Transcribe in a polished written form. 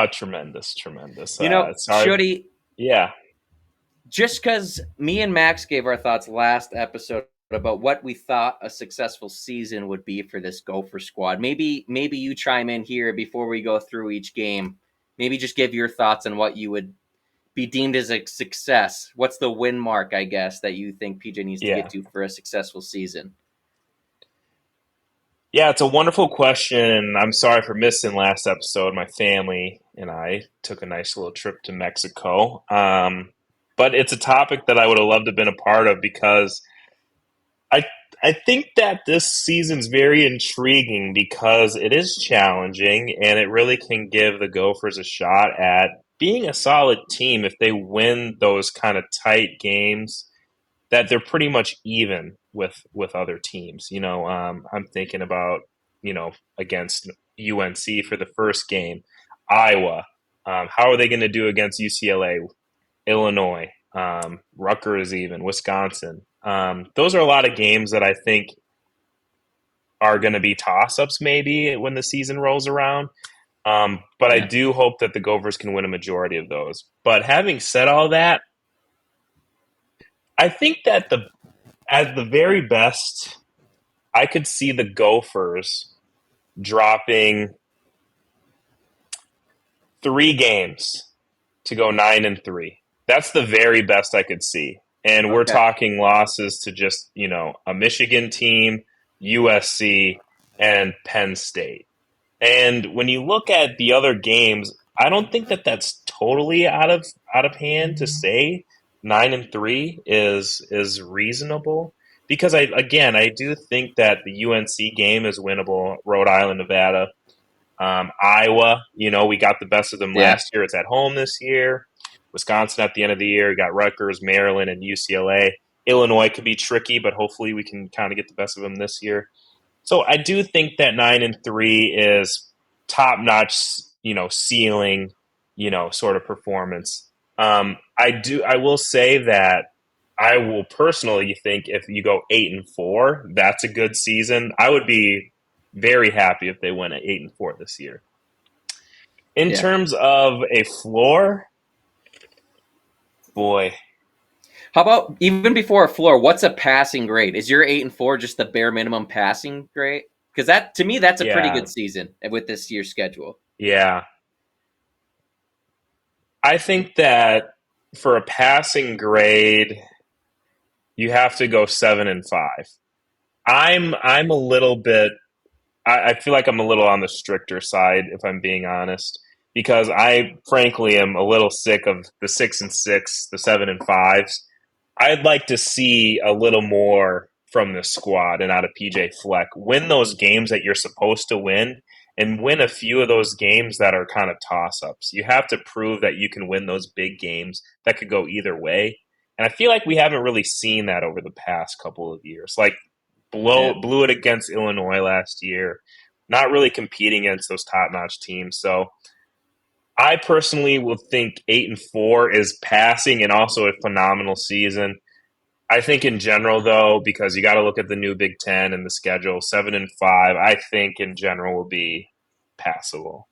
Tremendous, tremendous. Sorry. Shorty, Yeah, just because me and Max gave our thoughts last episode about what we thought a successful season would be for this Gopher squad, maybe you chime in here before we go through each game. Maybe just give your thoughts on what you would be deemed as a success. What's the win mark, I guess, that you think PJ needs to yeah. get to for a successful season? Yeah, it's a wonderful question. I'm sorry for missing last episode. My family and I took a nice little trip to Mexico. But it's a topic that I would have loved to have been a part of because I I think that this season's very intriguing because it is challenging and it really can give the Gophers a shot at being a solid team if they win those kind of tight games that they're pretty much even with other teams. I'm thinking about against UNC for the first game, Iowa. How are they going to do against UCLA, Illinois, Rutgers, even Wisconsin? Those are a lot of games that I think are going to be toss ups maybe when the season rolls around. But I Yeah, do hope that the Gophers can win a majority of those. But having said all that, I think that at the very best, I could see the Gophers dropping 3 games to go 9-3. That's the very best I could see. And we're okay. talking losses to just, a Michigan team, USC, and Penn State. And when you look at the other games, I don't think that that's totally out of hand to say 9-3 is reasonable because I do think that the UNC game is winnable. Rhode Island, Nevada, Iowa. We got the best of them Yeah, last year. It's at home this year. Wisconsin at the end of the year. You got Rutgers, Maryland, and UCLA. Illinois could be tricky, but hopefully we can kind of get the best of them this year. So I do think that 9-3 is top notch, ceiling, sort of performance. I will say that I will personally think if you go 8-4, that's a good season. I would be very happy if they went at 8-4 this year. In yeah. terms of a floor, boy, How about even before a floor? What's a passing grade? Is your 8-4 just the bare minimum passing grade? Because that to me, that's a pretty yeah, good season with this year's schedule. yeah. I think that for a passing grade, you have to go 7-5. I'm a little bit. I feel like I'm a little on the stricter side, if I'm being honest, because I frankly am a little sick of the 6-6, the 7-5s. I'd like to see a little more from this squad and out of PJ Fleck. Win those games that you're supposed to win, and win a few of those games that are kind of toss ups. You have to prove that you can win those big games that could go either way. And I feel like we haven't really seen that over the past couple of years. Like Yeah, blew it against Illinois last year, not really competing against those top notch teams. So I personally will think 8-4 is passing and also a phenomenal season. I think in general though, because you got to look at the new Big Ten and the schedule, 7-5. I think in general will be passable.